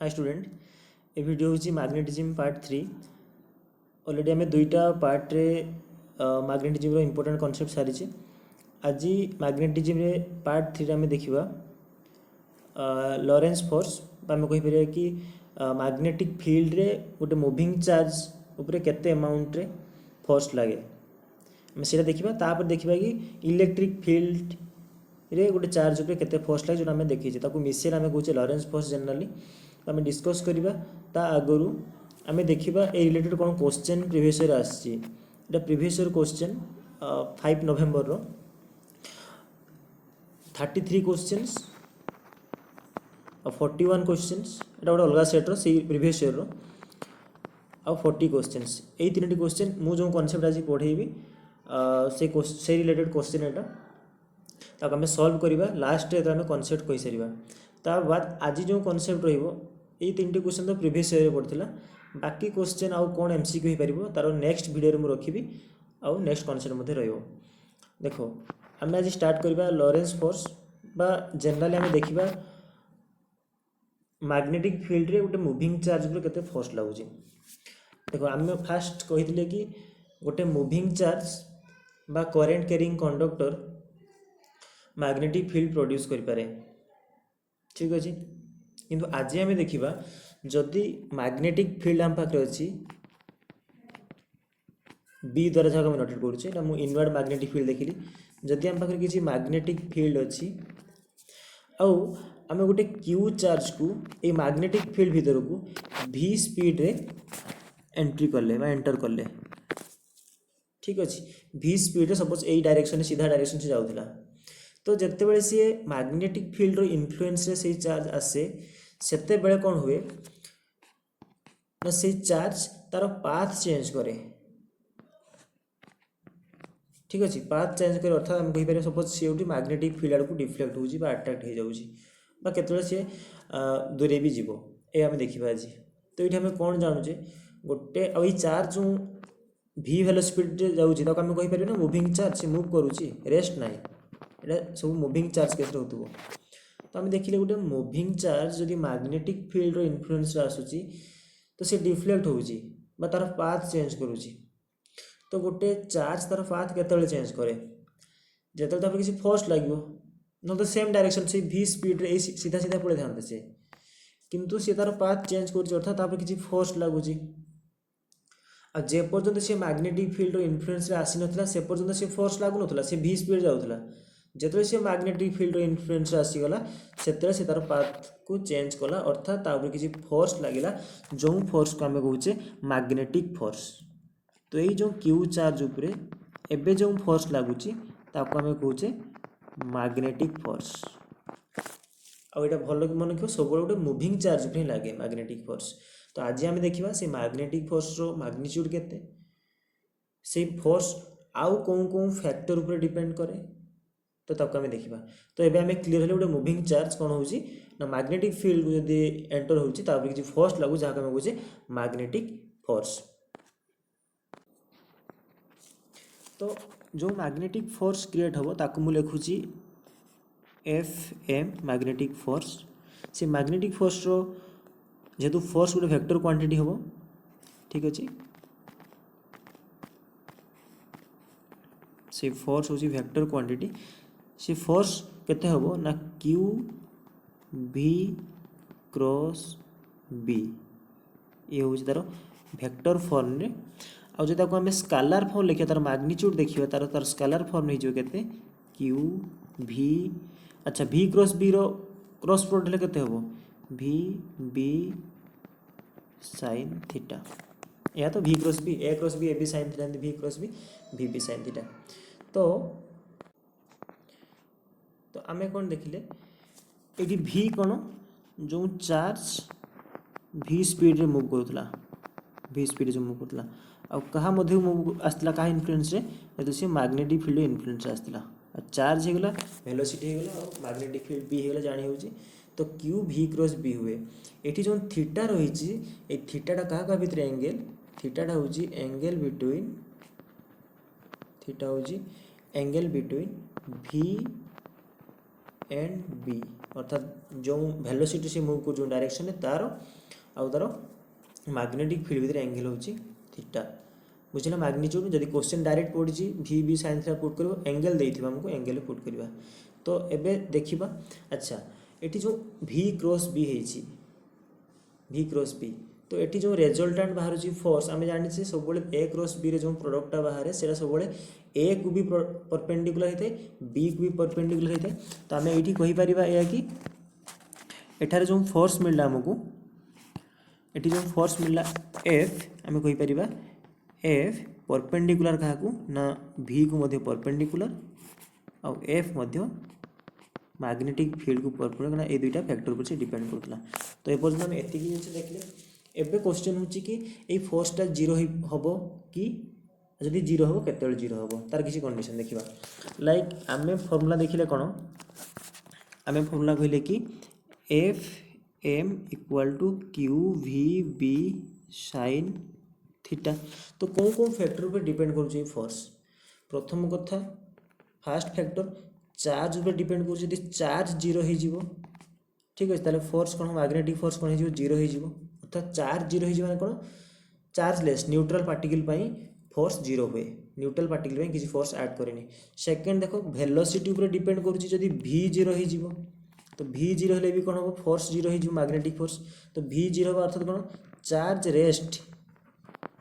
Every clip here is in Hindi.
हाय स्टूडेंट ए वीडियो हूँ मैग्नेटिज्म पार्ट 3 ऑलरेडी आम दुईटा पार्ट रे मैग्नेटिज्म रो इम्पोर्टेंट कॉन्सेप्ट सारी आज मैग्नेटिज्म रे पार्ट 3 आम देखा लॉरेंस फोर्स आम कहीपर कि मैग्नेटिक फील्ड रे गोटे मूविंग चार्ज उपरे केते अमाउंट रे फोर्स लगे आम से देखा तापर देखा कि इलेक्ट्रिक फील्ड रे गोटे चार्ज उपरे केते फोर्स लगे जो आम देखी मिसेल आम कहे लॉरेंस फोर्स जनरली आम डिस्कस करवा ता आगु आम देखा ए रिलेटेड कौन क्वेश्चन प्रीवियस ईयर आसी प्रीवियस ईयर क्वेश्चन 5 नवेम्बर 33 क्वेश्चंस और 41 क्वेश्चंस एटा गोटे अलग सेट्र से प्रीवियस ईयर आ 40 क्वेश्चंस यही 3टी क्वेश्चन मु जो कॉन्सेप्ट आज पढ़ेबी से रिलेटेड क्वेश्चन एटा ताको आम सॉल्व करवा लास्ट रे आम कॉन्सेप्ट कहि सारिबा ता बाद आज जो कॉन्सेप्ट रहिबो यही 3टी क्वेश्चन तो प्रीवियस ईयर पड़ता बाकी क्वेश्चन आउ कौन एमसीक्यू हो पार तार नेक्स्ट वीडियो में रखी आउ नेक्स्ट कॉन्सेप्ट मध्य रहिबो देखो आम आज स्टार्ट करवा लॉरेंस फोर्स बा जनरली आम देखा मैग्नेटिक फील्ड रे गोटे मूविंग चार्ज पर केते फोर्स लगुच देखो आम फास्ट कही कि गोटे मूविंग चार्ज बा current carrying conductor magnetic field produce करें ठीक अच्छे किंतु आज आम देखा जदि मैग्नेटिक फील्ड आम पाखे अच्छी बी द्वारा जहाँ नोटेट करुचे मुझे इनवर्ड मैग्नेटिक फील्ड देखिली जदि आम पाखे किसी मैग्नेटिक फील्ड अच्छी आउ आम गोटे क्यू चार्ज को ये मैग्नेटिक फील्ड भीतर को v स्पीड रे एंट्री कले एंटर कले ठीक अच्छे v स्पीड रे सपोज यही डायरेक्शन सीधा डायरेक्शन से जाऊला तो जिते बड़े सी मैग्नेटिक फील्ड रो इन्फ्लुएंस रे से चार्ज आसे सेते बेले कौन हुए ना से चार्ज तार पाथ चेंज करे ठीक अच्छे पाथ चेंज करे अर्थात आम कहीपर सपोज सी गोटे मैग्नेटिक फील्ड आड़ को डिफ्लेक्ट होची बा अट्रैक्ट हो जाऊँगी बा केतबेले सी दूरे भी जीवो ए आम देखा आज तो ये आम कौन जानूचे गोटे आई चार्ज जो v वेलो स्पीड जाऊँगी आम कहीपर ना मूविंग चार्ज से मूव करुच्ची रेस्ट ना यहाँ सब मूविंग चार्ज केस हो तो आम देखिले गोटे मूविंग चार्ज जदि मैग्नेटिक फील्ड रो इन्फ्लुएंस आसूची तो सी डिफ्लेक्ट होउची बा तार पाथ चेंज करुची तो गोटे चार्ज तार पाथ केतबेले चेंज करे जेतबेले तापर किसी फोर्स लागो न तो सेम डायरेक्शन से v स्पीड रे सीधा सीधा पड़े था से किंतु सी तार पाथ चेंज करुची अर्थात तापर किसी फोर्स लागुची आ जे पर्यंत से मैग्नेटिक फील्ड रो इन्फ्लुएंस रे आसी नथला से पर्यंत से फोर्स लागु नथला से v स्पीड जाउथला जिते से मैग्नेटिक फील्ड रो इन्फ्लुएंस आसीगला से तार पाथ को चेंज कला अर्थात तापर किसी फोर्स लगिला जो फोर्स को आम कहूचे मैग्नेटिक फोर्स तो यही जो क्यू चार्ज उपरे एबे जो फोर्स लगुच ताको आम कहूचे मैग्नेटिक फोर्स आ यहाँ भल मन रख सब गोटे मूविंग चार्ज उपर लगे मैग्नेटिक फोर्स तो आज आम देखा से मैग्नेटिक फोर्स रो मैग्नीट्यूड केते से फोर्स आउ कौन कौन फैक्टर उपर डिपेंड करे तो ताको आम देखा तो ये आम क्लीयर हेल्ले गोटे मूविंग चार्ज कौन हो मैग्नेटिक फील्ड को जब एंटर होता किसी फोर्स लगू जहाँ आम कहे मैग्नेटिक फोर्स तो जो मैग्नेटिक फोर्स क्रिएट हम ताको मु लिखुची एफ एम मैग्नेटिक फोर्स से मैग्नेटिक फोर्स रो जेहेतु फोर्स गोटे वेक्टर क्वांटिटी हम ठीक अच्छे से फोर्स हूँ वेक्टर क्वांटिटी से फोर्स केते हबो ना क्यू भी क्रॉस बी ये हूँ तार वेक्टर फॉर्म रे आ जो आम स्केलर फॉर्म लिखा तार मैग्नीट्यूड देखिए तार तार स्केलर फॉर्म हो केते क्यू भी अच्छा v क्रॉस बी रो क्रॉस प्रोडक्ट हेले केते हबो v b sin थीटा या तो v cross B A B sin theta v cross B b sin theta तो आम कौन देखिले ये v कौन जो चार्ज v स्पीड रे मूव करूला v स्पीड जो मूव करूला आ कहा मध्य मूव आसला कहा इन्फ्लुएंस रे तो सी मैग्नेटिक फील्ड इन्फ्लुएंस आसला चार्ज होगला वेलोसिटी होगला और मैग्नेटिक फील्ड बी होगला जानी होची तो क्यू v क्रॉस बी हुए ये जो थीटा रही ये थीटाटा क्या भितर एंगल थीटाटा हूँ एंगल बिटवीन थीटा हूँ angle between v and B अर्थात जो वेलोसिटी से मूव कर डायरेक्शन तार आउ तार मैग्नेटिक फील्ड भितर एंगल होची थीटा बुझे मैग्नीट्यूड जब क्वेश्चन डायरेक्ट पड़ी भी बी साइन थीटा पुट कर एंगल देथिबा हमको एंगल पुट करवा तो एबे देखिबा अच्छा एटी जो भी क्रॉस बी है भी क्रॉस बी तो एटी जो रेजल्टांट बाहर फोर्स आम जानी सब ए क्रॉस बी रे जो प्रोडक्टा बाहर से सब ए को भी परपेंडिकुलर होता है बी को भी परपेंडिकुलर होता है तो आम ये कहीपर या कि एठार जो फोर्स मिलला आमको ये जो फोर्स मिलला एफ आम कहीपर एफ परपेंडिकुलर क्या ना भी को मध्य परपेंडिकुलर आउ एफ मध्य मैग्नेटिक फील्ड को परपेंडिकुलर ये दुईटा फैक्टर पर डिपेंड करता तो एपर्यंत आम एति जिन देखले एबे क्वेश्चन होची कि ये फोर्सटा जीरो हम कि जदि जीरो हम केते जीरो हम तार किसी कंडीशन देखा लाइक आम फर्मूला देखिले कौन आम फर्मूला कहले कि F M equal to Q V B sine theta तो कौन कौन फैक्टर पर डिपेंड कर फोर्स प्रथम कथा फास्ट फैक्टर चार्ज पर डिपेंड कर चार्ज जीरो हो ठीक अच्छे ताले फोर्स कौन मैग्नेटिक फोर्स कौन हो जीरो हो अर्थात चार्ज जीरो हो कौन chargeless neutral particle force zero हुए न्यूट्रल पार्टिकल किसी फोर्स ऐड करेनि सेकेंड देखो वेलोसिटी उपर डिपेंड करुँच भी जीरो हो तो भी जीरो हेल्ले भी कौन हम फोर्स जीरो हो मैग्नेटिक फोर्स तो भी जीरो हम अर्थात कौन चार्ज रेस्ट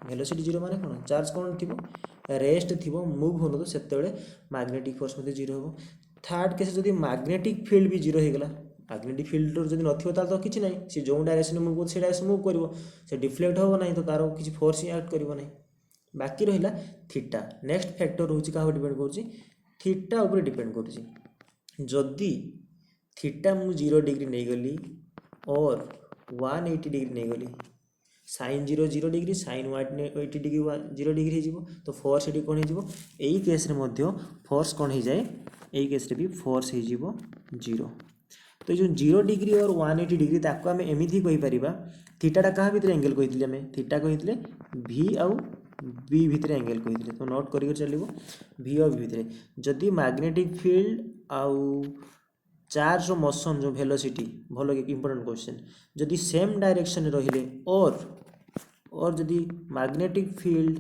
वेलोसिटी जीरो माने कौन चार्ज कौन थी रेस्ट थी मूव हो तो से मैग्नेटिक फोर्स जीरो हम थर्ड केस जब मैग्नेटिक फील्ड भी जीरो होगला मैग्नेटिक फील्ड जब नथिबो ताल तो किसी ना सी जो डायरेक्शन मूव कर डायरेक्शन मूव कर डिफ्लेक्ट हम ना तो तार किसी फोर्स ही एक्ट करना बाकी रहा थीटा नेक्स्ट फैक्टर हूँ क्या डिपेंड कर थीटा उपर डिपेंड करी थीटा मु 0 डिग्री नहीं गली और 180 डिग्री नहीं गली sine 0 degree sine 180 degree 0 degree हो तो फोर्स ये कौन हो यही केस फोर्स कौन हो जाए यही केस भी फोर्स हो 0 तो ये जो 0 डिग्री और 180 डिग्री ताको आम एमती कहीपर थीटाटा क्या भितर एंगल कही आम थीटा कही भी आउ बी भितर एंगल कही तो नोट कर चलो भी और बी भितर जदि मैग्नेटिक फील्ड आउ चार्ज मोशन जो वेलोसिटी भल इंपोर्टेंट क्वेश्चन जदि सेम डायरेक्शन रहिले और जदि मैग्नेटिक फील्ड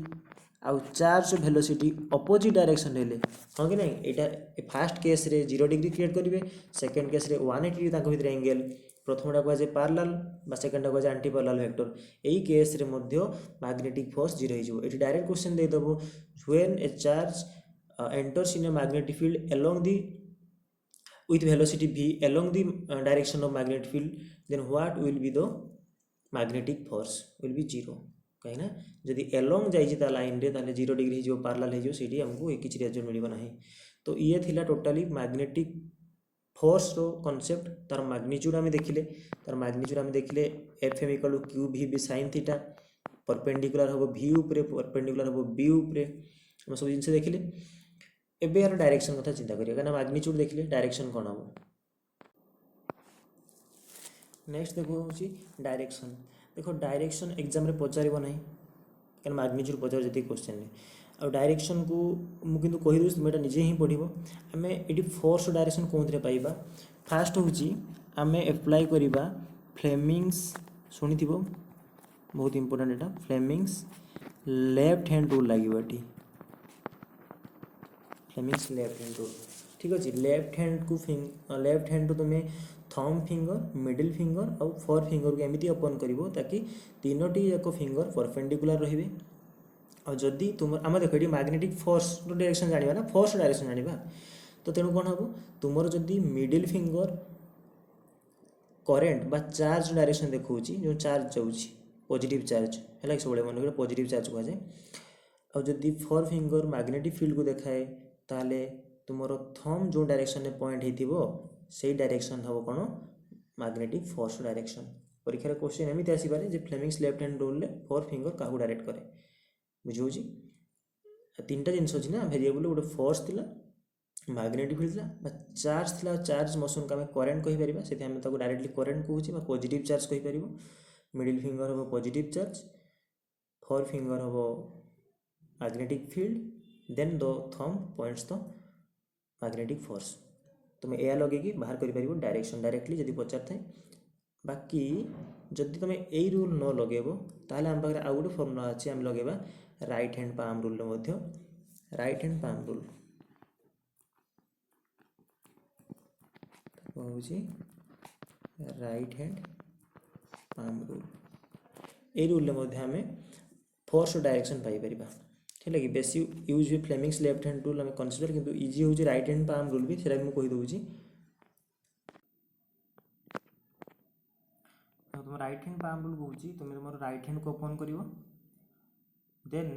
आउ चार्ज वेलोसिटी अपोजिट डायरेक्शन रहिले हाँ कि नहीं यहाँ फास्ट केस रे 0 डिग्री क्रिएट करेंगे सेकेंड केस रे 180 डिग्री भितर एंगल प्रथमटा कहुए पार्लाल सेकेंडटा कहुए आंटी पार्लाल वेक्टर यही केस रे मैग्नेटिक फोर्स जीरो हो डायरेक्ट क्वेश्चन देदेव when a charge enters in a magnetic field along the with velocity v along the direction of magnetic field then what will be the magnetic force will be 0 कहीं जदि along जाइए लाइन रे ताले 0 डिग्री हो पार्लाल हो सीटी हमको किसी रिजल्ट मिल ना तो ये थिला टोटाली मैग्नेटिक फोर्स रो कॉन्सेप्ट तार मैग्नीट्यूड आम देखिले तार मैग्नीट्यूड आम देखिले F M equal to Q V B sine theta perpendicular हम भी उपरे परपेंडिकुलर हम बी उपरे हम सब जिन देखिले एबे यार डायरेक्शन कथा चिंता करिया कना मैग्नीट्यूड देखिले डायरेक्शन कौन हम नेक्स्ट देखो होची डायरेक्शन देखो डायरेक्शन एग्जाम रे पचारिबो नहीं कना मैग्नीट्यूड पचार जति क्वेश्चन ने और डायरेक्शन को मु किंतु कहि दउस तुम एटा निजे ही पढिबो हमें एडी फोर्स डायरेक्शन कोनथरे पाइबा फास्ट होची हमें अप्लाई करिबा फ्लेमिंग्स सुनिथिबो बहुत इंपोर्टेंट एटा फ्लेमिंग्स लेफ्ट हैंड रूल लागिबो एटी फ्लेमिंग्स लेफ्ट हैंड रूल ठीक अच्छे लेफ्ट हैंड को लेफ्ट हैंड तुम्हें थम फिंगर मिडिल फिंगर और फोर फिंगर को एमती ओपन कर ताकि तीनोटी जाक फिंगर परपेंडिकुलर रे और जदि तुम आम देख ये मैग्नेटिक फोर्स डायरेक्शन जाना ना फोर्स डायरेक्शन जाना तो तेणु कौन हम तुमर जदि मिडिल फिंगर करेन्ट बा चार्ज डायरेक्शन देखा जो चार्ज जाऊँगी पॉजिटिव चार्ज है सब मन पॉजिटिव चार्ज कहुए और जदि फोर फिंगर मैग्नेटिक फील्ड को देखाए ताले तुमर थम जो डायरेक्शन में पॉइंट हो से डायरेक्शन हम कौन मैग्नेटिक फोर्स डायरेक्शन परीक्षा क्वेश्चन एमती आसपे Fleming's left hand rule fore finger क्या डायरेक्ट करे बुझे तीन टा जिन अच्छी ना वेरिएबल गोटे फोर्स थी मैग्नेटिक फील्ड था चार्ज थी चार्ज मोशन को आम करेन्ट कहीपर से डायरेक्टली करेन्ट कहूँ पॉजिटिव चार्ज कहीपर मिडिल फिंगर हम पॉजिटिव चार्ज फोर फिंगर हम magnetic field then the thumb points the magnetic force तुम या लगे बाहर कर डायरेक्शन डायरेक्टली जब पचार थाए बाकी जदि तुम यही रूल न लगेब ताहले आम पाखे आउ गोटे फर्मुला अच्छे आम लगेबा right hand palm rule right hand palm rule हूँ राइट हैंड पाम रूल ये रूल आम फोर्स डायरेक्शन पाइपर ठीक है कि बेसी यूज हुए फ्लेमिंग्स लेफ्ट हैंड रूल आम कनसीडर किंतु इजी हूँ राइट हैंड पाम रूल भी सेटा भी कहीदे तुम राइट हैंड पाम रूल कहूँ तुम मोर राइट हैंड को ओपन कर देन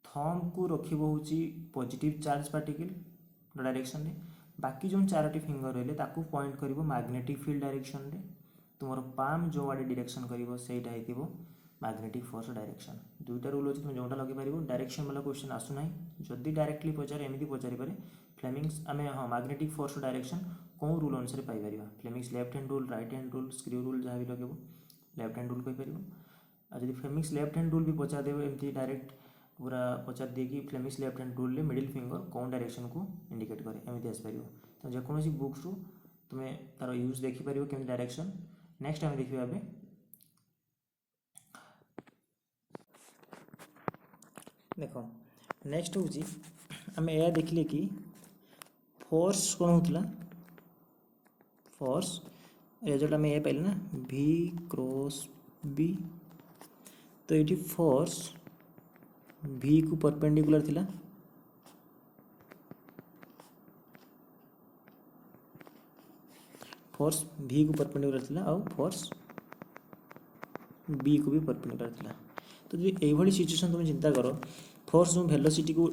थंब को रखी हूँ पॉजिटिव चार्ज पार्टिकल डायरेक्शन रे बाकी जो चारोटी फिंगर रही है पॉइंट कर मैग्नेटिक फील्ड डायरेक्शन रे तुम पाम जो आड़े डायरेक्शन कर सहीटा हो मैग्नेटिक फोर्स डायरेक्शन दुईटा रूल अच्छे तुम जोटा लगे पार डायरेक्शन वाला क्वेश्चन आसुना जदि डायरेक्टली पचारे एमती पचारि पारे फ्लेमिंग्स आम हाँ मैग्नेटिक फोर्स डायरेक्शन कौन रूल अनुसार Piper Fleming's left hand rule right hand rule screw rule जहाँ भी लगे लेफ्ट हैंड रूल कहीपर आदि फ्लेमिंग्स लेफ्ट हैंड रूल भी पचार देव एमती डायरेक्ट पूरा पचार देखिए फ्लेमिंग्स लेफ्ट हैंड रूल में मिडिल फिंगर कौन डायरेक्शन को इंडिकेट करे एमती आसपार तो जेकोसी बुक्स रू तुम्हें तार यूज देखिपर केमी डायरेक्शन नेक्स्ट आम देखिए ए देख नेक्स्ट हूँ आम यह देखिले कि फोर्स कौन होता फोर्स रिजल्ट आम यह पाइले ना V क्रॉस B तो ये फोर्स V को परपेंडिकुलर थिला फोर्स V को परपेंडिकुलर थिला और फोर्स B को भी परपेंडिकुलर थिला तो जो ये सिचुएशन तुम चिंता कर फोर्स जो वेलोसिटी को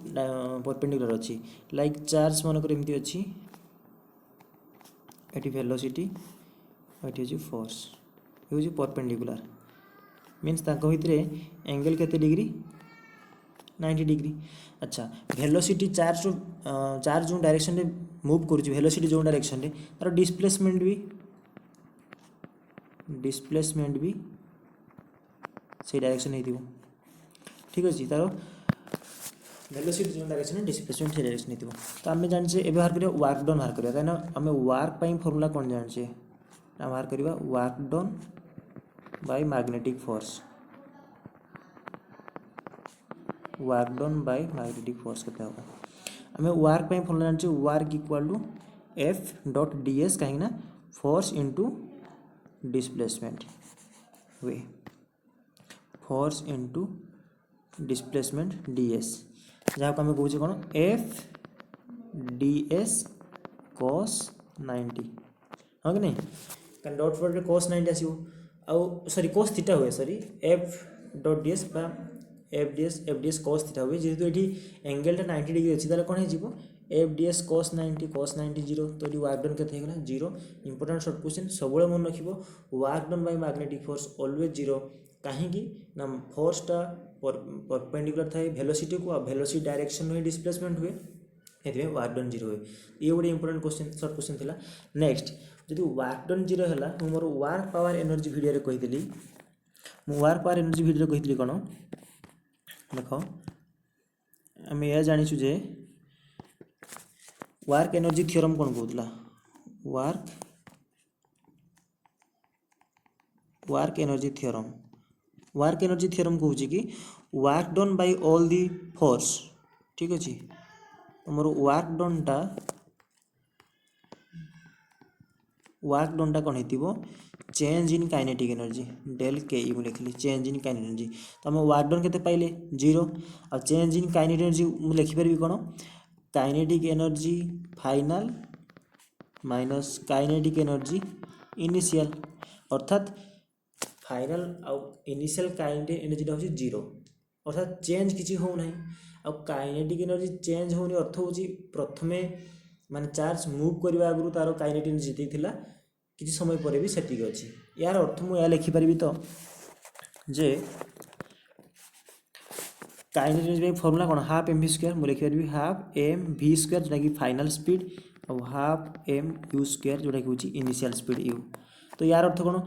परपेंडिकुलर अच्छी लाइक चार्ज मनकर एमती अच्छी ये वेलोसिटी ये हूँ फोर्स ये हूँ परपेंडिकुलर मीन्स भितर एंगल केते डिग्री 90 डिग्री अच्छा वेलोसिटी चार्ज जो डायरेक्शन रे मूव करुच्ची वेलोसिटी जो डायरेक्शन रे तार डिस्प्लेसमेंट भी से डायरेक्शन हो ठीक अच्छे तार वेलोसिटी जो डायरेक्शन डिस्प्लेसमेंट से डायरेक्शन हो तो आम जाने ए बाहर करिया वर्क डन बाहर करिया कहीं आम वर्क फर्मुला कौन जाने बाहर करिया work done by magnetic force work done by magnetic force केते होगा आम वर्क फर्मुला जाने work equal to F dot ds कहीं फोर्स इंटू डिस्प्लेसमेंट हुए फोर्स इंटू डिस्प्लेसमेंट ds जहाँ को आम कहे कौन F ds cos 90 हाँ कि नहीं क्या डॉट प्रोडक्ट cos 90 आसो आउ सॉरी cos थीटा हुए sorry F dot ds F D S cos theta हुए जेहेतु ये एंगल 90 डिग्री अच्छी ताले कौन हो F D S cos 90 zero तो ये वर्क डन के जीरो इंपोर्टेंट शॉर्ट क्वेश्चन सब मन रख work done by magnetic force always zero कहीं ना फोर्सटा परपेंडिकुलर थाए वेलोसिटी को वेलोसिटी डायरेक्शन हुए डिस्प्लेसमेंट हुए ये वर्क डन जीरो हुए ये गोटे इंपोर्टेंट क्वेश्चन शॉर्ट क्वेश्चन थिला नेक्स्ट जदि वर्क डन जीरो है more work power energy video कही वर्क पावर एनर्जी वीडियो कही कौन देख आम यह जाचु जे वर्क एनर्जी थ्योरम कौन कहला वर्क एनर्जी थ्योरम कहूँ कि work done by all the force ठीक अच्छे मोर वर्क डनटा कौन हो चेंज इन काइनेटिक एनर्जी डेल के यू लिखली चेंज इन काइनेटिक एनर्जी तो आम वर्क डन के पाइले जीरो आ चेंज इन काइनेटिक एनर्जी मुझे लिखिपारि कौन kinetic energy final minus kinetic energy initial अर्थात फाइनल आउ इनिशियल काइनेटिक एनर्जी हूँ जीरो अर्थात चेंज किसी होना आ काइनेटिक एनर्जी चेंज होनी अर्थ हूँ प्रथमे माने चार्ज मूव करने आगु तार काइनेटिक एनर्जी जीती किसी समय पर भी सेटिक अच्छी यार अर्थ मुझे लिखिपारि तो जे काइनेटिक एनर्जी फर्मुला कौन हाफ एम भि स्क्वायर मुझे लिखिपारि हाफ एम भि स्क्वायर जोटा कि फाइनल स्पीड और हाफ एम यू स्क्वायर जोटा कि हूँ इनिशियल स्पीड यू तो यार अर्थ कौन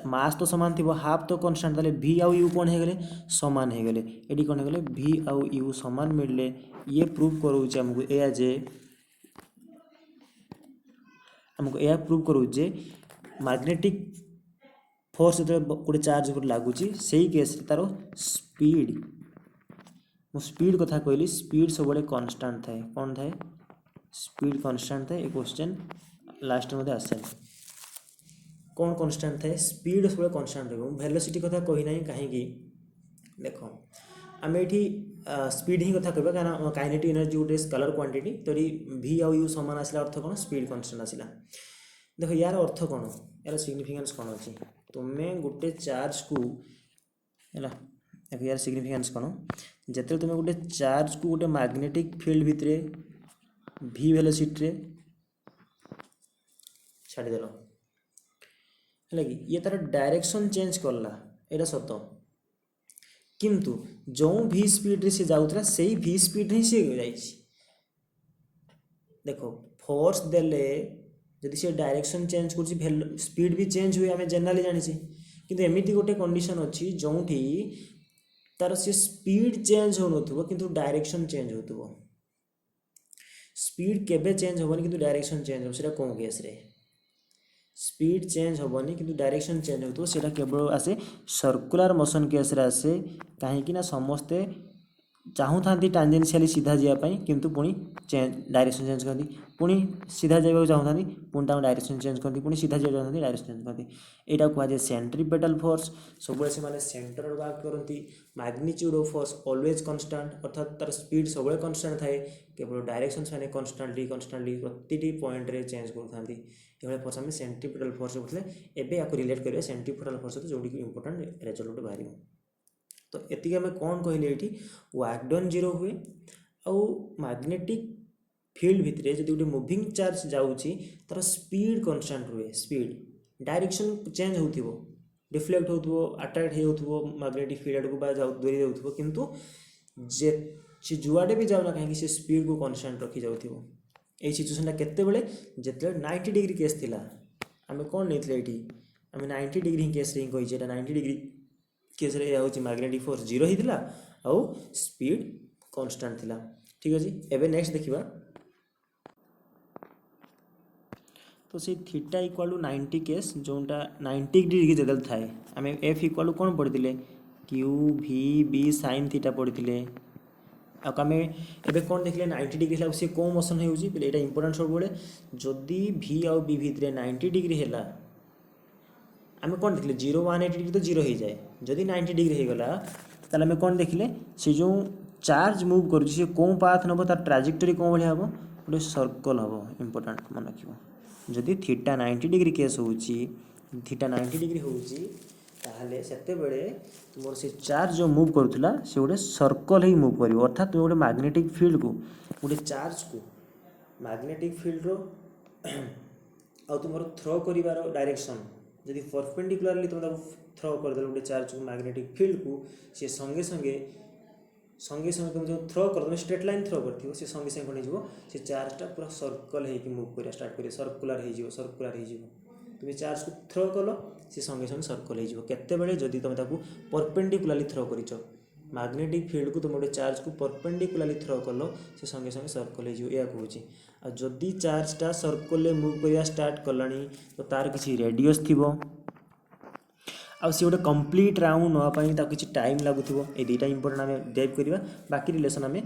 मास तो सामान थी हाफ तो कन्स्टांट ताले भि आउ यू कौन हो सामान हो गले ये कौन हो भि आउ यू सामान मिलले ये प्रूव करोचे आमको या जे आमको यह प्रूव करू जे मैग्नेटिक फोर्स जो गोटे चार्ज उपर लगुच से केस तार स्पीड मु स्पीड कथा कहली स्पीड सब कन्स्टांट थाए कौन थाए स्पीड कन्स्टांट थाए क्वेश्चन लास्ट में आसे कौन कन्स्टांट थाए स्पीड सब कन्स्टांट रही वेलोसिटी कथा कही ना कहीं देख आम ये स्पीड ही कथा कहबा कारण काइनेटिक एनर्जी गोटे स्केलर क्वांटिटी तो भी आउ यू सामान आसला अर्थ कौन स्पीड कन्स्टांट आसला देख यार अर्थ कौन यार सिग्निफिकेंस कौन अच्छी तुम्हें गोटे चार्ज को है यार सिग्निफिकेंस कौन जिते तुम्हें गोटे चार्ज को गोटे मैग्नेटिक फील्ड भितर भी वेलोसिटी छाड़देल है कि ये तार डायरेक्शन चेंज करला यहाँ सत किंतु जो भी स्पीड रे से जाऊला से भी स्पीड ही सी देखो फोर्स देले जदि से डायरेक्शन चेंज कर स्पीड भी चेंज हुए आम जनरली जानी किंतु एमती गोटे कंडीशन अच्छी जो तार से स्पीड चेंज हो न किंतु डायरेक्शन चेंज हो स्पीड केबे चेंज होबनी किंतु डायरेक्शन चेंज हो कौन केस रे स्पीड चेंज होबनी किंतु डायरेक्शन चेंज हो सेटा केवल आसे सर्कुलर मोशन केस रे आसे कहीं समस्ते चाहूँ टांजेंशियली सीधा जावाई किंतु पुणी चेंज डायरेक्शन चेंज करती पुणी सीधा जावाक चाहूँ पुणी डायरेक्शन चेंज करती पुणी सीधा जावाक चाहती डायरेक्शन चेंज करती यहाँ कहुए सेंट्रीपेटल फोर्स सब से सेंटर वर्क करती magnitude of force always constant अर्थात तार स्पीड सब कांस्टेंट थाए केवल डायरेक्शन से कांस्टेंटली प्रति पॉइंट रे चेंज करते ये फोर्स आम सेंट्रीपेटल फोर्स बोलते एवं या रिलेट करेंगे सेंट्रीपेटल फोर्स जो इंपोर्टाट रिजल्ट बाहर तो ये आम कौन कहले ये वर्क डन जीरो हुए आउ मैग्नेटिक फील्ड भितर जो गोटे मूविंग चार्ज जाऊँगी तार स्पीड कांस्टेंट रुए स्पीड डायरेक्शन चेंज हो डिफ्लेक्ट हो अट्राक्ट हो मैग्नेटिक फील्ड आड़ को दूरी जाऊ किंतु जे जुआडे भी जाऊना कहीं से स्पीड को कांस्टेंट रखी जाऊ यही सिचुएसनटा केतेबेले जिते 90 डिग्री केस थिला आम कौन नहीं ये आम 90 डिग्री केस रे कही 90 डिग्री केस रे हूँ मैग्नेटिक फोर्स जीरो ही थिला आउ स्पीड कांस्टेंट थिला ठीक अच्छे एवं नेक्स्ट देखा तो से थीटा इक्वाल टू 90 केस जोटा 90 डिग्री जगह थाए आम एफ इक्वाल टू कौन पढ़ी Q V B sine theta पढ़ी आम एवं कौन देखिले 90 डिग्री सी कौ मोशन होगी यहाँ इंपोर्टाट सब जदि भी आउ बी भितर 90 डिग्री है आम कौन देखिले 0 180 डिग्री तो जीरो हो जाए जदि 90 डिग्री हो गला ताले आम कौन देखिले से जो चार्ज मूव कर कौन पाथ नब तार ट्राजेक्टरी कौन भाई हम गोटे सर्कल हम इंपोर्टाट मन रख जदि थीटा 90 डिग्री केस हो थीटा 90 डिग्री होची ताहले सेते बेले तुमर से चार्ज जो मूव करूला से गोटे सर्कल ही मूव करिवो अर्थात तुम गोटे मैग्नेटिक फील्ड को गोटे चार्ज को मैग्नेटिक फील्ड रो आ तुमर थ्रो करिवार डायरेक्शन जदि परपेंडिकुलरली तुम थ्रो कर गोटे चार्ज को मैग्नेटिक फील्ड को से संगे संगे तुम जो थ्रो कर तुम स्ट्रेट लाइन थ्रो कर से संगे संगे कौन हो से चार्जटा पूरा सर्कल होकर मूव कर स्टार्ट कर सर्कुलर हो तुम चार्ज को थ्रो कल सी संगे संगे सर्कल हो केतेबेले जदि तुम ताकू परपेंडिकुलरली थ्रो कर मैग्नेटिक फील्ड को तुम गोटे चार्ज को परपेंडिकुलरली थ्रो कल से संगे संगे सर्कल हो कहूँ आ जदि चार्जटा सर्कल मूव करवा स्टार्ट कलानी तो तार किसी रेडियस थी आ सी गोटे कंप्लीट राउंड नापाई किसी टाइम लगुव ये दुईटा इंपोर्टेंट आम डेव करवा बाकी रिलेसन आम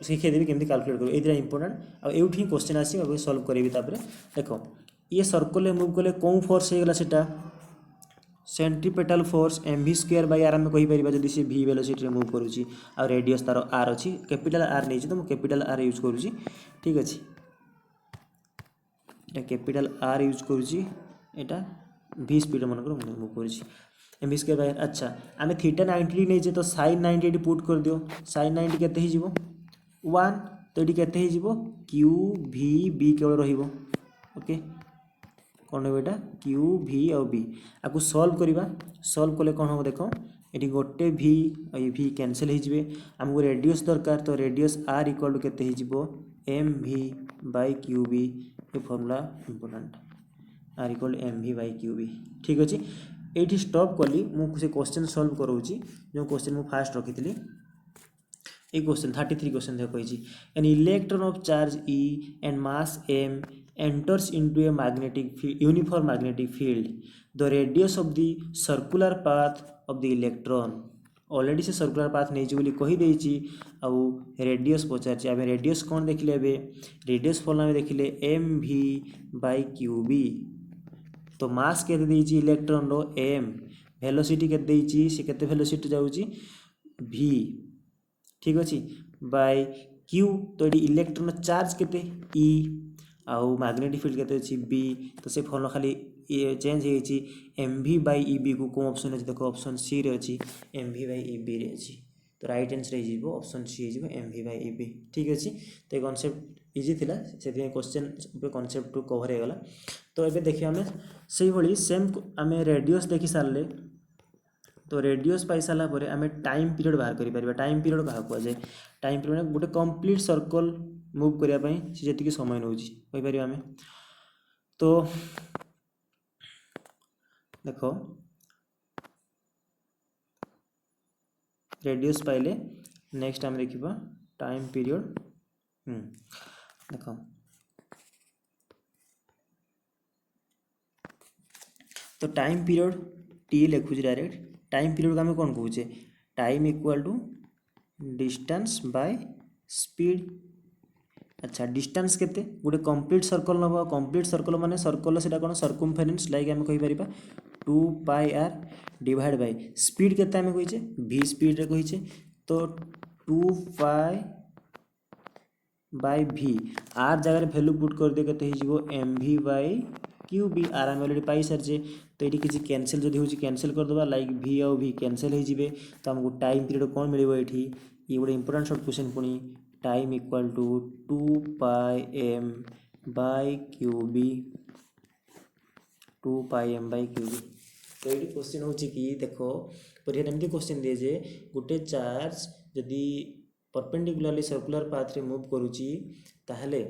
शिखेदेवी केमती कैलकुलेट कर ये इंपोर्टेंट आउट ही क्वेश्चन आसी सल्व करी देख ये सर्कल मूव कले कौन फोर्स होगा सेटा centripetal force mv² bye are आम कहीपर जब सी v वेलोसिटी मूव करुँची आ रेडियस तार आर अच्छी कैपिटल आर नहीं तो मुझे कैपिटल आर यूज करुँची ठीक अच्छे ये कैपिटल आर यूज करुँची यहाँ v स्पीड मन मूव करुँची mv² बाय आर अच्छा आम थीटा 90 नहीं तो साइन 90 पुट कर दियो साइन 90 केते ही जीवो 1 तो ये केते ही जीवो क्यू भी बी केवल रहिबो ओके कौन हो बेटा क्यू भी और बी आपको सॉल्व करवा सॉल्व कले कौन हम देख ये गोटे भी ये भी कैनसल हो आमको रेडियस दरकार तो रेडियस आर इक्वल टू केते हो m v by q B ये formula important R equal to m v by q B ठीक अच्छे ये स्टॉप कली मुझे क्वेश्चन सॉल्व करोची जो क्वेश्चन मुझे फास्ट रखी ये क्वेश्चन 33 क्वेश्चन देखो an electron of charge E and mass M enters into a uniform magnetic field, the radius of the circular path of the electron already से सर्कुलर पाथ नहीं बोली कहीदेची आउ रेडियस पचार आम रेडियस कौन देखिले रेडियस फॉर्मूला में देखिले M v by q B तो मास के इलेक्ट्रॉन रो एम वेलोसिटी के से केते वेलोसिटी जाउची भी ठीक अच्छे बाय क्यू तो ये इलेक्ट्रॉन चार्ज केते ई आउ मैग्नेटिक फील्ड केते अछि बी तो से फॉर्मूला खाली ये चेंज होगी एम भी बाई ई बी को कौन ऑप्शन अच्छे देख ऑप्शन सी रे अच्छी एम भी बाई ई बी रे अच्छी तो राइट आंसर हो ऑप्शन सी हो एम भी बाई ई बी ठीक अच्छे तो ये कॉन्सेप्ट इजी थिला से क्वेश्चन कॉन्सेप्ट टू कवर हो गला तो ये देखिए आम से भाई सेम आम रेडियस देखी सारे तो रेडियस पाई सारापर आम टाइम पीरियड बाहर कर टाइम पीरियड क्या कहुए टाइम पीरियड गोटे कंप्लीट सर्कल मूव करने से जी समय नौपर आम तो देख रेडियस पाइले नेक्स्ट आम देखा टाइम पीरियड देख तो टाइम पीरियड टी लिखुची डायरेक्ट टाइम पीरियड को आम कौन कहे time equal to distance by speed अच्छा डिस्टेंस केते गोटे कंप्लीट सर्कल नब कंप्लीट सर्कल माने सर्कल से कौन सर्कमफेरेन्स लाइक आम कहीपर 2 pi r divide by speed केते आम कहीचे v स्पीड रे कहीचे तो 2 पाई बाय v आर जगह वैल्यू पुट कर दे केते हो m v by q B are आम अलरेडी पाई सारी तो ये किसी कैंसिल जब हो कैंसिल करदे लाइक v आउ v कैंसिल हो तो आमको टाइम पीरियड कौन मिले ये गोटे इंपोर्टेंट शॉर्ट क्वेश्चन पुणी time equal to 2 pi m by q B 2 pi m by q B तो ये क्वेश्चन हो देख परीक्षा एमती क्वेश्चन दिए जे गोटे चार्ज जदि परपेंडिकुलरली सर्कुलर पाथ रे मूव करुची ताहले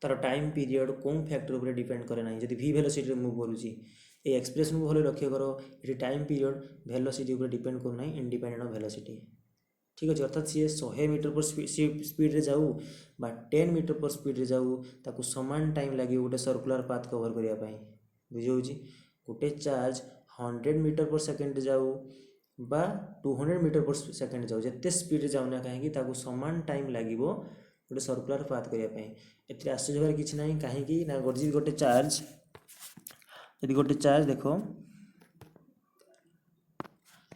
तार टाइम पीरियड कौन फैक्टर उपर डिपेंड करे ना जदि v वेलोसिटी रे मूव करुची ये एक्सप्रेशन को भले लक्ष्य करो ये टाइम पीरियड वेलोसिटी उपर डिपेंड करना इंडिपेंडेंट ऑफ वेलोसिटी ठीक अच्छे अर्थात सी 100 मीटर पर स्पीड रे जाऊ बा 10 मीटर पर स्पीड रे जाऊ ताकू समान टाइम लगे गोटे सर्कुलर पाथ कवर करने बुझे गोटे चार्ज 100 मीटर पर सेकेंड जाऊ बा 200 मीटर पर सेकेंड जाऊ जिते स्पीड जाऊना कहीं समान टाइम लगे गोटे सर्कुलर पाथ करने ये आश्चर्य होबार किसी ना कहीं ना गोटे चार्ज यदि गोटे चार्ज देख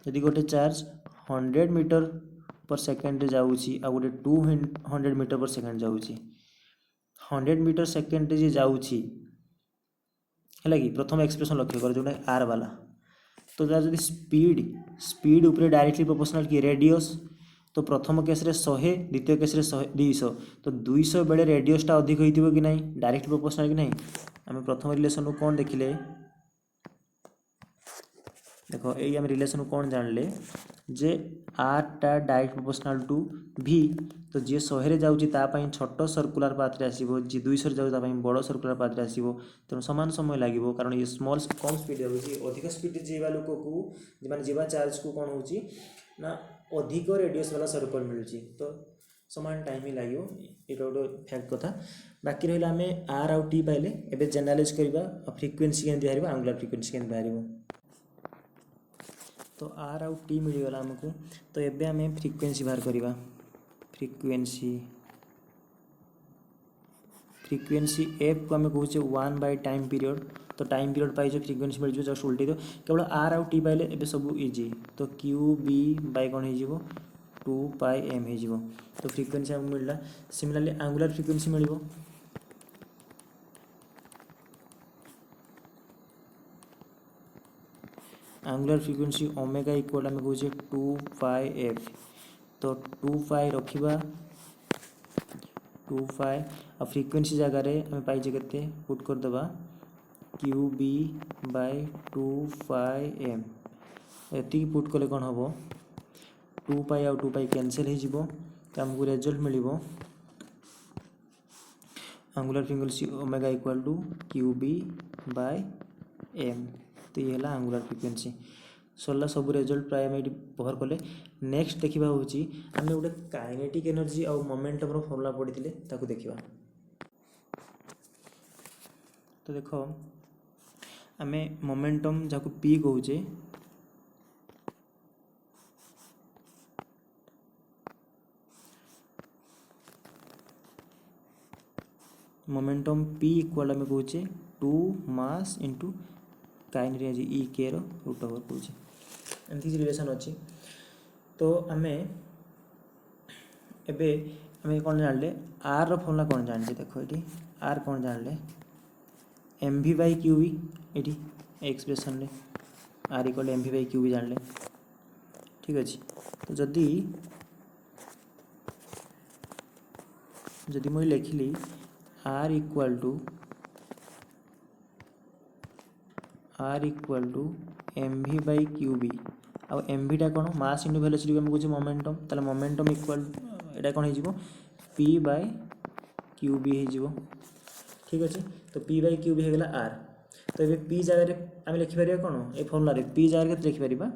यदि गोटे चार्ज 100 मीटर पर सेकेंड जाऊँगी आ गोटे 200 मीटर पर सेकेंड जाऊँगी 100 मीटर सेकेंड जी जाऊँगी है कि प्रथम एक्सप्रेशन लक्ष्य कर जोटा आर वाला तो तार जब स्पीड स्पीड उपरे डायरेक्टली प्रोपोर्शनल कि रेडियस तो प्रथम केस रे 100 द्वितीय केस रे 200 तो 200 बेले रेडियसटा अधिक होइतिबो कि नहीं डायरेक्ट प्रोपोर्शनल कि नहीं आम प्रथम रिलेशन को कौन देखिले देखो ये आम रिलेशन को कौन जानले जे आर टा डायरेक्ट प्रोपोर्शनल टू भी तो जी 100 जाऊँगी छोट सर्कुलर पाथ रे आसीबो जी 200 जाऊँ बड़ सर्कुलर पाथ रे आसीबो तेणु सामान समय लगे कारण ये स्मॉल कम स्पीड जाऊँगी अधिक स्पीड जीवा लोक को माने जीवा चार्ज को कौन होची ना अधिक रेडियस वाला सर्कल मिलूँ तो समान टाइम ही लगे ये गोटे फैक्ट कथा बाकी रहा आम आर आउ टी पाइले एबे जेनरालाइज करवा फ्रिक्वेंसी केमती बाहर आंगुलर फ्रिक्वेंसी केमती बाहर तो आर आउ टी मिलगला आमको तो एबे आम फ्रिक्वेंसी बाहर करवा फ्रिक्वेंसी फ्रिक्वेंसी एफ को आम कहे 1 बाय टाइम पीरियड तो टाइम पीरियड पाई फ्रिक्वेंसी मिल जस्ट उल्टे दो केवल आर आउ टी पाइले एबे सब इजी तो क्यू बी बाय कौन हो 2 पाई एम हो तो फ्रिक्वेंसी आमको मिलला सिमिलरली आंगुलर फ्रिक्वेंसी मिल आंगुलर फ्रिक्वेंसी ओमेगा इक्वल आम कहे 2 पाई एफ तो 2 पाई रखा 2 पाई आ फ्रिक्वेंसी जगार आम पाइजे के पुट करदे Q B bye 2 pi M ये पुट कले कौन हम 2 पाई आ 2 पाई कैंसिल हो तो आमको रिजल्ट मिल angular frequency omega equal to q B by m तो ये है आंगुलर फ्रिक्वेंसी सरला सब रिजल्ट प्राय ये कवर कले नेक्स्ट देखा हूँ आम गोटे काइनेटिक एनर्जी और मोमेंटम फर्मूला पढ़ी देखा तो देख आम मोमेंटम जहाँ पी कहे मोमेंटम पी इक्वाल आम कहे 2 मास इंटू काइन रे ई के रूट ओवर कहे एमती किसी रिलेसन अच्छी। तो आम एबे आम कौन जानले आर फर्मुला कौन जाने देख ये आर कौन जानले m v by q B ये एक्सप्रेशन रे r equal m v by q B जानले ठीक अच्छे। तो जदि मुझे लिखिली r equal to m v by q B आउ एम भीटा कौन मास इंटू वेलोसिटी आम कहे मोमेंटम ताले मोमेंटम इक्वल एटा कौन हो पी बाय क्यू बी हो ठीक अच्छे। तो पी बाय क्यू बी होगा आर। तो ये पी जगह आम लिखिपर कौन ये फर्मुला पी जगह के लिखिपर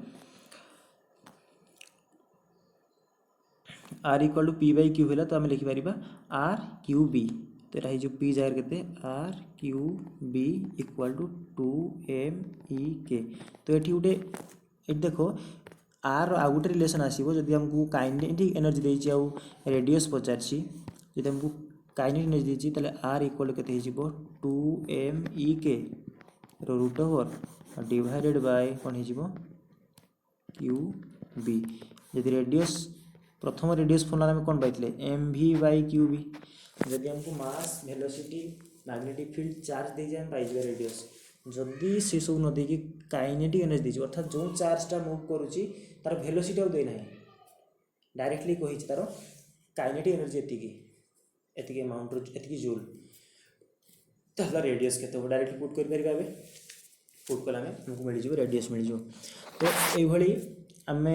r equal to p by q है तो आम लिखिपर आर क्यू बी। तो यहाँ हो पी जगह के R q B equal to 2m/e/k। तो ये गोटे ये देख आर आउ गोटे रिलेसन आसो जब आमको काइनेटिक एनर्जी देती आउ रेडियस पचार जब आमको काइनेटिक एनर्जी देती ताले आर इक्वल के 2m/e/k root over divided by कौन हो क्यू बी। जब रेडियस प्रथम रेडियस फर्मुला आम कौन पाई m v by q B जदि आमको mass velocity magnetic field charge दे जाए पाई रेडियस जदि से सब न देकी काइनेटिक एनर्जी देती अर्थात जो चार्जटा मुव करुच्ची तार वेलोसिटी देना डायरेक्टली कही तार काइनेटिक एनर्जी एतिकी अमाउंट एतिकी जूल तो रेडियस के डायरेक्टली पुट कर पुट कला आमको मिल रेडियस मिल। तो ये आम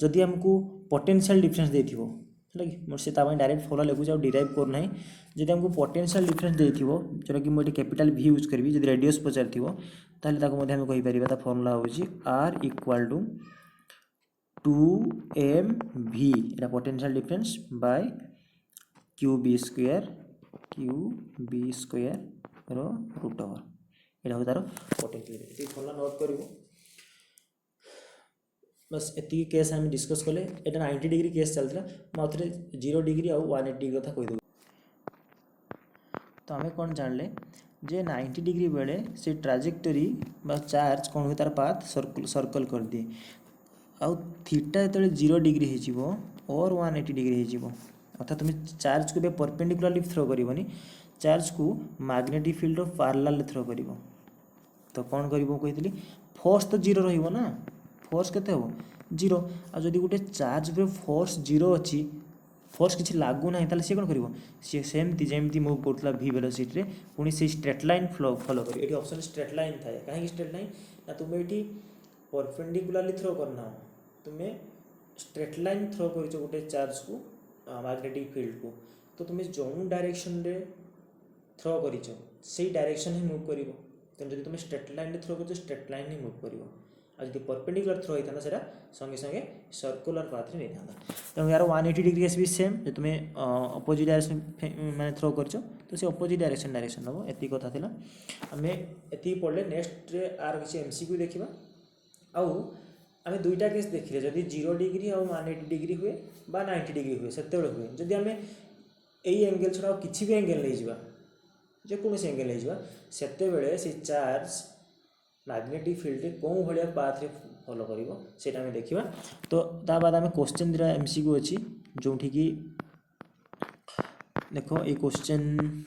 जदि आमको पोटेंशियल डिफरेंस देथिबो है कि मोर से डायरेक्ट फॉर्मुला लिखुच आ डिराइव करना जब आमको पोटेंशियल डिफरेंस देथिबो जोटा कि मुझे कैपिटल भी यूज करी जब रेडियस पचार ताले ताको आम कहीपर फर्मुला हूँ आर इक्वाल टू 2m/v एटा potential difference by q B square root over यहाँ हूँ तार पोटेंशियल ये फर्मुला नोट कर बस एति केस आम डिस्कस कले। एटा 90 डिग्री केस चलता मुझे 0 डिग्री आउ 180 डिग्री कथा कहीदेव। तो आम कौन जानले जे 90 डिग्री बेले से ट्राजेक्टरी बा चार्ज कौन हुए तार पाथ सर्कल कर दिए आउ थीटा जो 0 डिग्री हो और 180 डिग्री हो अर्थात तुम चार्ज को परपेंडिकुलरली थ्रो करनी चार्ज को मैग्नेटिक फील्ड पैरेलल थ्रो कर तो कौन कही फोर्स तो 0 रही ना फोर्स केते हो 0 आ जदि गोटे चार्ज पे फोर्स 0 अच्छी फोर्स किसी लागू ना ताले सी कौन करिवो सी सेमती जेमती मूव करथला v वेलोसिटी रे पुनी से स्ट्रेट लाइन फॉलो करी एटी ऑप्शन स्ट्रेट लाइन थाए काहे स्ट्रेट लाइन ना तुम एटी परपेंडिकुलरली थ्रो करना तुम स्ट्रेट लाइन थ्रो करिचो गोटे चार्ज को मैग्नेटिक फील्ड को तो तुम जो डायरेक्शन रे थ्रो करिचो से डायरेक्शन ही मूव करिवो तो जदि तुम स्ट्रेट लाइन रे थ्रो करिचो स्ट्रेट लाइन ही मूव करिवो आज जो परपेंडिकुलर थ्रो होता है संगे संगे सर्कुलर पाथ नहीं था। तो यार 180 डिग्री केस भी सेम जो तुम्हें अपोजिट डायरेक्शन मैंने थ्रो कर तो सी अपोजिट डायरेक्शन नब एति कथा थिला आम एति पढ़ले नेक्स्ट रे आर किसी एमसीक्यू देखा आउ आम दुईटा केस देखिले जदि 0 डिग्री और 180 डिग्री हुए बा 90 डिग्री हुए से हुए जदि आम यही एंगल छड़ा किसी भी एंगल नहीं जावा जेकोसी एंगल नहीं जावा से चार्ज मैग्नेटिक फील्ड कौन भाया पाथ रे फॉलो करिवो सेटा हमें देखिबा। तो ता बाद हमें क्वेश्चन दिरा एमसीक्यू अछि जोठी कि देखो ये क्वेश्चन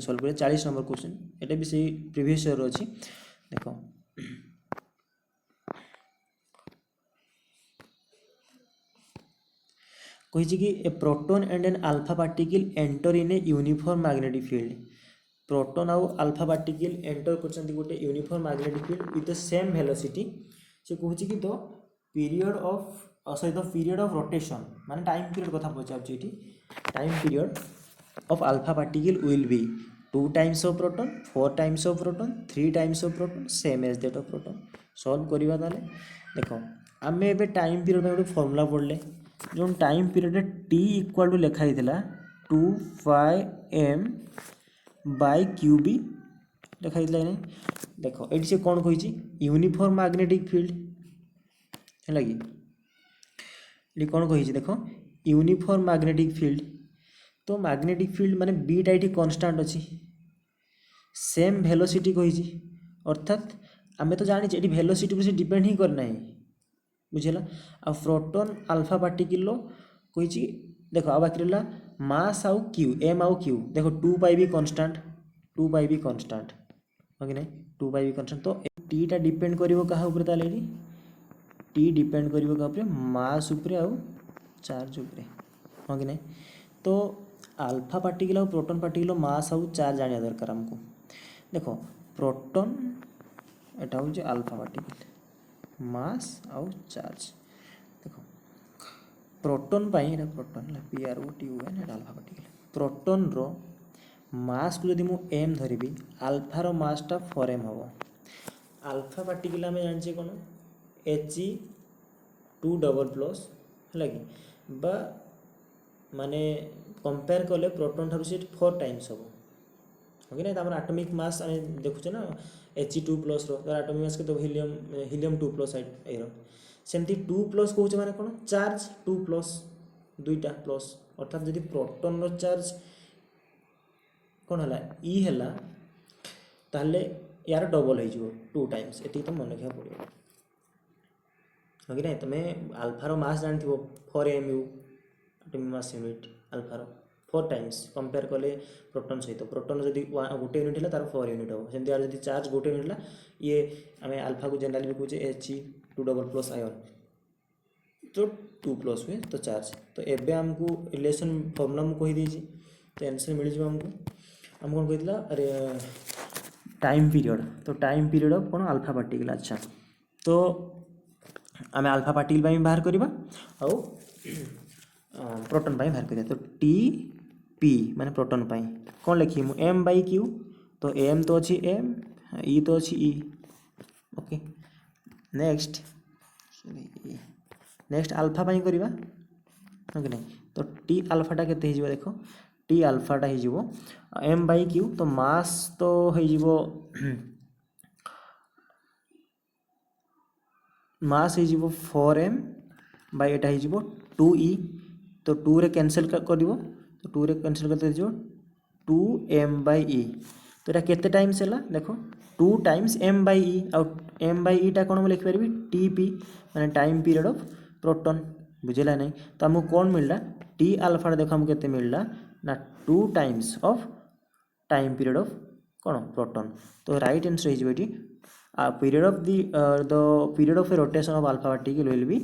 सॉल्व करे 40 नंबर क्वेश्चन एटा भी से प्रीवियस ईयर अछि देखो कहिछि कि a proton and an alpha particle enter in a uniform magnetic field proton आउ अल्फा पार्टिकल एंटर कर गोटे uniform magnetic field with the same velocity से कहूँ कि the period of sorry the period of rotation माने टाइम पीरियड कथा पचार time period of alpha particle will be 2 times of proton 4 times of proton 3 times of proton same as that of proton solve करवा ताले देखो आम ए टाइम पीरियड गोटे फॉर्मूला पढ़ले जो time period T equal to लिखाई 2 pi m by q B देखा कि नहीं देख ये से कौन कही यूनिफॉर्म मैग्नेटिक फील्ड है कि ये कौन कही देख यूनिफॉर्म मैग्नेटिक फील्ड तो मैग्नेटिक फील्ड माने बीटा ये कन्स्टांट अच्छी सेम वेलोसिटी कही अर्थात आम तो जानी ये वेलोसिटी पर से डिपेंड ही करना है बुझेगा आ प्रोटॉन अल्फा पार्टिकल कही देख आ बाकी रहा मास आउ क्यू एम आउ क्यू देख 2 पाई भी कन्स्टांट 2 पाई भी कन्स्टांट हाँ कि नहीं 2 पाई भी कन्स्टांट तो टी टा डिपेंड करिवो कहा ऊपर ताले टी डिपेंड करिवो कहा ऊपर मास ऊपर आउ चार्ज ऊपर हाँ कि नहीं तो अल्फा पार्टिकल और प्रोटॉन पार्टिकल मास आउ चार्ज जानिया दरकार हमको देखो प्रोटॉन एटा हूँ अल्फा पार्टिकल मास आउ चार्ज देखो प्रोटॉन पाई प्रोटॉन PROTON एटा अल्फा पार्टिकल प्रोटॉन रो मास को जदि मु एम धरिबी अल्फार मासटा 4m हम अल्फा पार्टिकल आम जाने कौन He2 डबल प्लस है कि बा माने कंपेयर कले प्रोटॉन ठार से 4 टाइम्स हम ओके ना तार एटॉमिक मास आम देखुचे ना He2 प्लस रो एटॉमिक मास के तो हीलियम 2 प्लस एरो सेमती 2 प्लस कौचे माने कौन चार्ज 2 प्लस दुईटा प्लस अर्थात जदि प्रोटॉन रो चार्ज कौन है ई है ताहले यार डबल हो 2 टाइम्स ये तो मन रखा पड़ो हाँ कि नहीं तुम्हें अल्फार मास जान 4mu एटॉमिक मास यूनिट अल्फार 4 टाइम्स कंपेयर कले प्रोटॉन सहित प्रोटॉन जब गोटे यूनिट है तार 4 यूनिट हम सेमती जब चार्ज गोटे यूनिट है ये आम अल्फा को जनरली कहे He2 डबल प्लस आयन तो 2 प्लस हुए तो चार्ज तो एबे हमको रिलेशन फॉर्मूला मुझे कहीदे तो आंसर मिल जाए हमको कौन कहला अरे टाइम पीरियड तो टाइम पीरियड ऑफ कौन अल्फा पार्टिकल अच्छा तो आम अल्फा पार्टिकल बाहर करवा आउ प्रोटॉन बाहर करिया तो TP माने प्रोटॉन कौन लिखी मु M/Q तो M तो अच्छी M E तो अच्छी E ओके नेक्स्ट अल्फा करवा हाँ कि नहीं तो टी अल्फाटा केते हो देख टी अल्फाटा हो M/Q तो मास तो हो मास हो 4m बाय एटा हो 2e तो 2 रे कैंसिल कर तो 2 रे कैंसिल करते हो 2m/e तो यहाँ केते टाइम्स है देखो 2 टाइम्स m/e आउ m/e टा कौन लिख पारि TP माने टाइम पीरियड ऑफ प्रोटॉन बुझेगा नहीं तो आमको कौन मिलला टी अल्फा देखो हमको केते मिलला ना 2 times of time period of कौन प्रोटॉन तो राइट आंसर हो period of the period of a rotation of alpha particle will be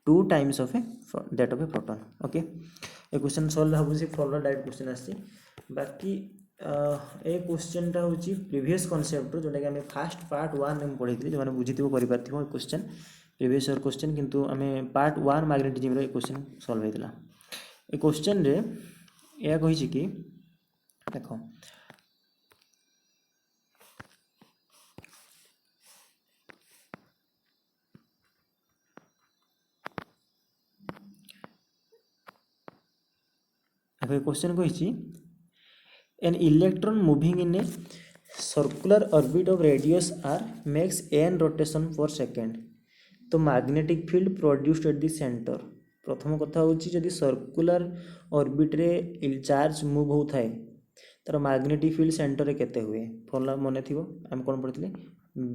2 times of that of a proton okay A question solve हम से फॉलो डायरेक्ट क्वेश्चन आसी बाकी ए क्वेश्चन टा होची प्रीवियस कांसेप्ट जोटा कि हमें फास्ट पार्ट 1 में पढ़ी थी जो माने बुझिथिबो करि पारथिबो क्वेश्चन प्रीवियस ईयर क्वेश्चन किंतु हमें पार्ट 1 मैग्नेटिज्म रो क्वेश्चन सॉल्व हेतला ए क्वेश्चन रे या कहि छी कि देखो क्वेश्चन कही N electron moving in a circular orbit of radius r makes n rotation per second तो magnetic field produced at the centre प्रथम कथा होची जदि सर्कुलर ऑर्बिट रे चार्ज मूव होता है तार मैग्नेटिक फील्ड सेंटर रे केते हुए फॉर्मूला मन थिबो हम कोन पढ़ितले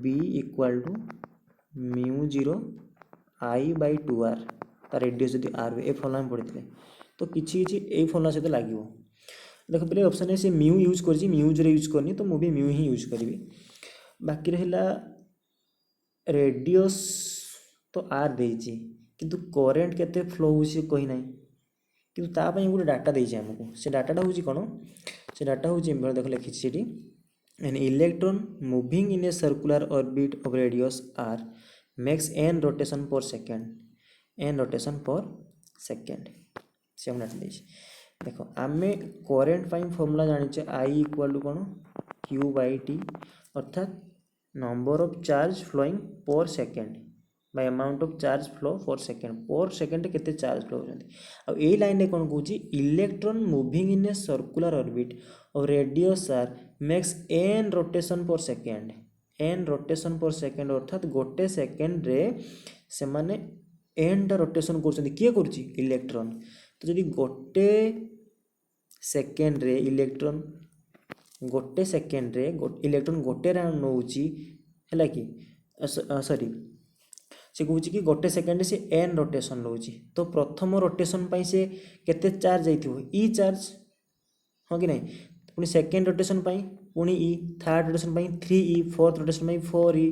B = μ0 I/2r तार रेडियस जदि r ए फॉर्मूला हम पढ़ितले तो किसी ए फॉर्मूला सहित लगे देख पे ऑप्शन है से म्यू यूज कर म्यू जो यूज करनी तो मुझे म्यू ही यूज करी बाकी रहा रेडियस तो आर देछि किंतु करेंट केते फ्लो होछि कहि नाही किंतु ता पई गोटे डाटा देछि हमको से डाटाटा होछि कोन से डाटा होछि एम देख लिखि छिटी an electron moving in a circular orbit of radius r makes n rotation per second से हम देख आम करेन्ट फॉर्मूला जाने I = कौन Q/T अर्थात number of charge flowing per second by amount of charge flow per second केते चार्ज फ्लो होती आ ए लाइन रे कौन कहूँ electron moving in a circular orbit और radius r makes n rotation per second n rotation per second अर्थात गोटे सेकेंड रे से माने एन टा रोटेशन कर किए करुच्ची इलेक्ट्रॉन तो जदि गोटे सेकेंड रे इलेक्ट्रॉन गोटे सेकेंड रे इलेक्ट्रॉन गोटे राउंड नौची है कि सॉरी से कहूँ कि गोटे सेकेंड से एन रोटेशन नौची तो प्रथम रोटेशन पाई से केते चार्ज जाइथिबो ई चार्ज हाँ कि नहीं पुणी सेकेंड रोटेशन पाई पुणी ई थर्ड रोटेशन पाई 3e फोर्थ रोटेशन पाई 4e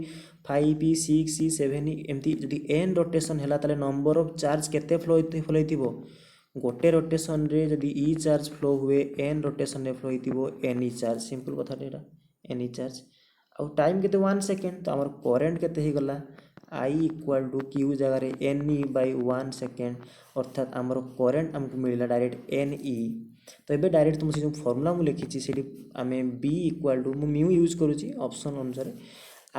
5e 6e 7e एमती जदि एन रोटेशन है ताले नंबर ऑफ चार्ज केते फ्लो होइथिबो गोटे रोटेशन रे जदि ई चार्ज फ्लो हुए एन रोटेशन रे फ्लो होइथिबो एन ई चार्ज सिंपल कथा एटा एन ई चार्ज आउ टाइम केते 1 सेकेंड तो हमर करंट केते हे गला I इक्वल टू क्यू जगह एन ई बाय 1 सेकेंड अर्थात आमर करंट आमको मिलला डायरेक्ट एन ई तो ये डायरेक्ट तुम जो फॉर्मूला मुझे लिखी से आम B equal to mu mu use करुच्ची ऑप्शन अनुसार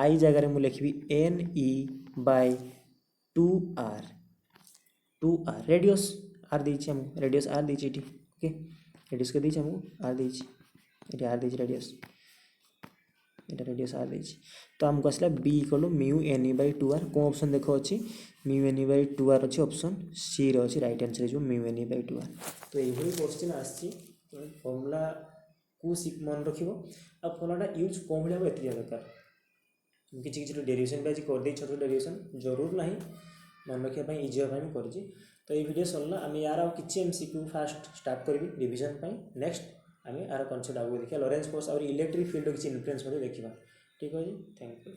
आई जगह मुझे लिखी n E by 2r radius r देछि हमको रेडियस आर देछि एठी ओके रेडियस के देछि हमको आर देछि एठी आर देछि रेडियस एटा रेडियस आर देछि तो हमको आसला B equal to mu N E by 2r को ऑप्शन देखो अच्छी mu N E by 2r अच्छी ऑप्शन सी रे अच्छी राइट आंसर जो mu N E by 2r तो यही क्वेश्चन आछि फॉर्मूला को मन रखिबो आ फॉर्मूलाटा यूज कोन भलिया एतिया दरकार किछि किछि डेरिवेशन पे आज कर दे छोट डेरिवेशन जरूर नहीं मन रखिया पई इजी होय मैं करछि तो ये वीडियो सरला आम यार आ किछि एमसीक्यू फास्ट स्टार्ट करबी रिवीजन पई नेक्स्ट आम यार कॉन्सेप्ट आगु देखिया लॉरेंस फोर्स और इलेक्ट्रिक फील्ड किछि इन्फ्लुएंस देखिबा ठीक है जी थैंक यू।